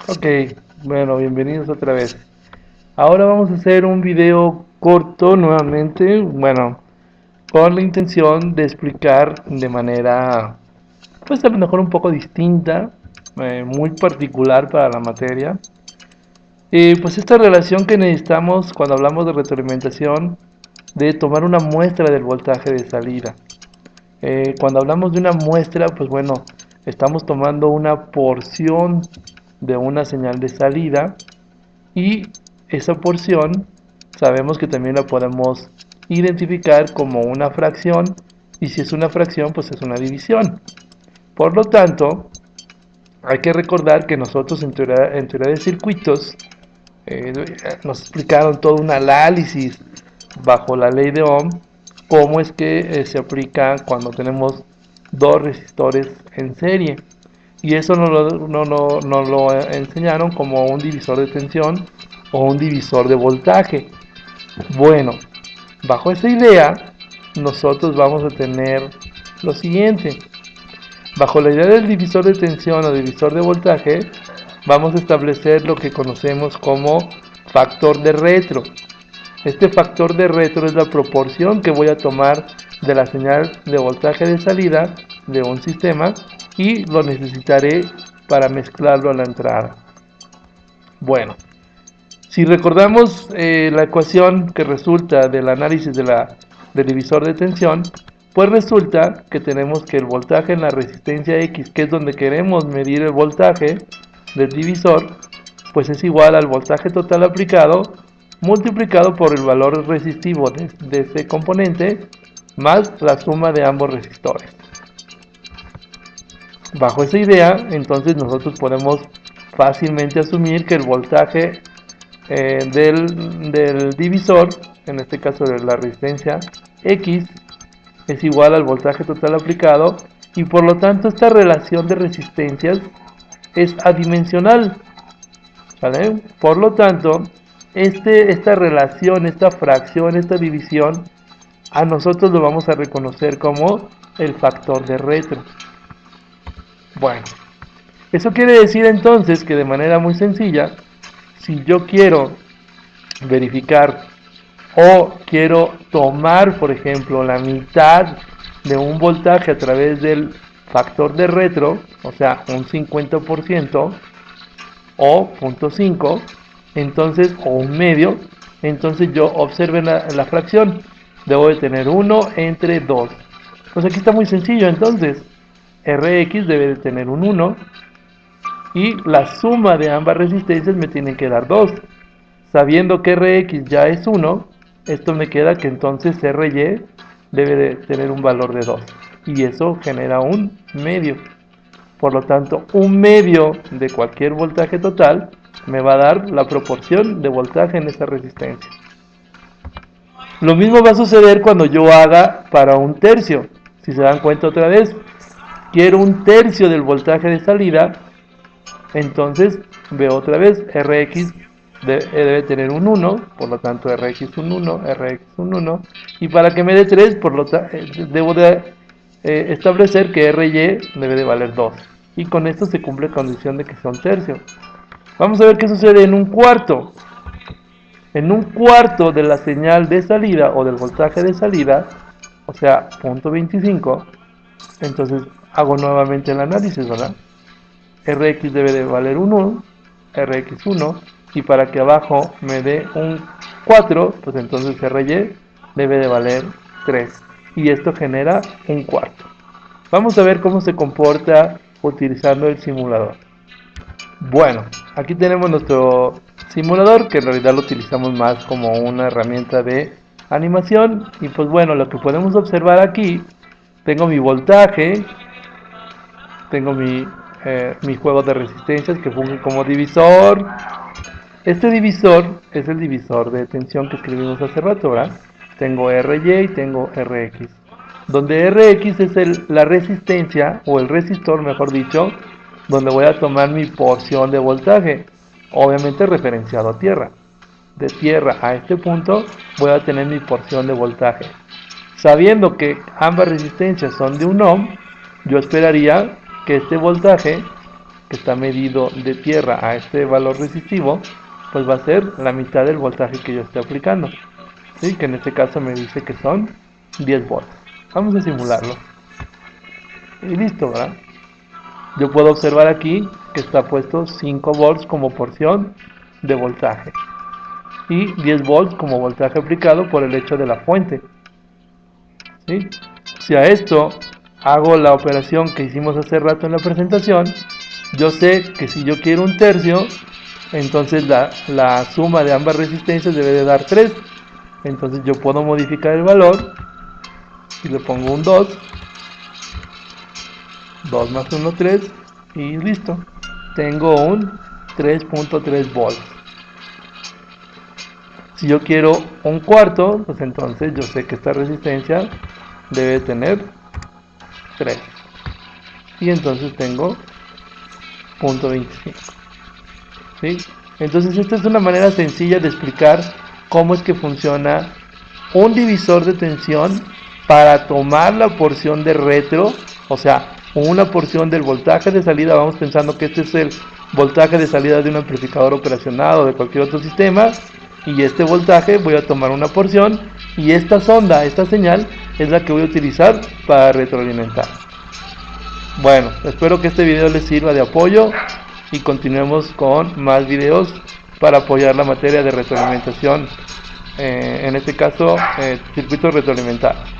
Ok, bueno, bienvenidos otra vez. Ahora vamos a hacer un video corto nuevamente, bueno, con la intención de explicar de manera, pues a lo mejor un poco distinta, muy particular para la materia, pues esta relación que necesitamos cuando hablamos de retroalimentación, de tomar una muestra del voltaje de salida. Cuando hablamos de una muestra, pues bueno, estamos tomando una porción de una señal de salida y esa porción sabemos que también la podemos identificar como una fracción y si es una fracción pues es una división. Por lo tanto, hay que recordar que nosotros en teoría de circuitos eh, nos explicaron todo un análisis bajo la ley de Ohm, cómo es que se aplica cuando tenemos dos resistores en serie. Y eso nos lo enseñaron como un divisor de tensión o un divisor de voltaje. Bueno, bajo esa idea, nosotros vamos a tener lo siguiente. Bajo la idea del divisor de tensión o divisor de voltaje, vamos a establecer lo que conocemos como factor de retro. Este factor de retro es la proporción que voy a tomar de la señal de voltaje de salida de un sistema y lo necesitaré para mezclarlo a la entrada. Bueno, si recordamos la ecuación que resulta del análisis del divisor de tensión, pues resulta que tenemos que el voltaje en la resistencia X, que es donde queremos medir el voltaje del divisor, pues es igual al voltaje total aplicado multiplicado por el valor resistivo de ese componente más la suma de ambos resistores. Bajo esa idea, entonces nosotros podemos fácilmente asumir que el voltaje del divisor, en este caso de la resistencia X, es igual al voltaje total aplicado y por lo tanto esta relación de resistencias es adimensional, ¿vale? Por lo tanto, esta relación, esta fracción, esta división, a nosotros lo vamos a reconocer como el factor de retro. Bueno, eso quiere decir entonces que de manera muy sencilla, si yo quiero verificar o quiero tomar, por ejemplo, la mitad de un voltaje a través del factor de retro, o sea, un 50% o 0.5, entonces, o un medio, entonces yo observen la fracción, debo de tener 1 entre 2. Pues aquí está muy sencillo, entonces, Rx debe de tener un 1 y la suma de ambas resistencias me tiene que dar 2. Sabiendo que Rx ya es 1, esto me queda que entonces Ry debe de tener un valor de 2. Y eso genera un medio. Por lo tanto, un medio de cualquier voltaje total me va a dar la proporción de voltaje en esa resistencia. Lo mismo va a suceder cuando yo haga para un tercio. Si se dan cuenta otra vez, quiero un tercio del voltaje de salida, entonces veo otra vez Rx debe tener un 1, por lo tanto Rx un 1, Rx un 1, y para que me dé 3, debo de establecer que Ry debe de valer 2, y con esto se cumple la condición de que sea un tercio. Vamos a ver qué sucede en un cuarto. En un cuarto de la señal de salida o del voltaje de salida, o sea, 0.25, entonces hago nuevamente el análisis, ¿verdad? Rx debe de valer 1, Rx1, y para que abajo me dé un 4, pues entonces Ry debe de valer 3, y esto genera un cuarto. Vamos a ver cómo se comporta utilizando el simulador. Bueno, aquí tenemos nuestro simulador, que en realidad lo utilizamos más como una herramienta de animación, y pues bueno, lo que podemos observar aquí, tengo mi voltaje, tengo mi juego de resistencias que funge como divisor. Este divisor es el divisor de tensión que escribimos hace rato, ¿verdad? Tengo Ry y tengo Rx. Donde Rx es la resistencia, o el resistor mejor dicho, donde voy a tomar mi porción de voltaje, obviamente referenciado a tierra. De tierra a este punto voy a tener mi porción de voltaje. Sabiendo que ambas resistencias son de 1 ohm, yo esperaría que este voltaje que está medido de tierra a este valor resistivo, pues va a ser la mitad del voltaje que yo estoy aplicando, ¿sí? Que en este caso me dice que son 10 volts. Vamos a simularlo. Y listo, ¿verdad? Yo puedo observar aquí que está puesto 5 volts como porción de voltaje y 10 volts como voltaje aplicado por el hecho de la fuente, ¿sí? Si a esto hago la operación que hicimos hace rato en la presentación, yo sé que si yo quiero un tercio, entonces la suma de ambas resistencias debe de dar 3. Entonces yo puedo modificar el valor y le pongo un 2 más 1, 3 y listo. Tengo un 3.3 volts. Si yo quiero un cuarto, pues entonces yo sé que esta resistencia debe tener 3. Y entonces tengo 0.25. ¿Sí? Entonces esta es una manera sencilla de explicar cómo es que funciona un divisor de tensión para tomar la porción de retro, o sea, una porción del voltaje de salida. Vamos pensando que este es el voltaje de salida de un amplificador operacional o de cualquier otro sistema, y este voltaje voy a tomar una porción y esta sonda, esta señal es la que voy a utilizar para retroalimentar. Bueno, espero que este video les sirva de apoyo y continuemos con más videos para apoyar la materia de retroalimentación, en este caso circuitos retroalimentados.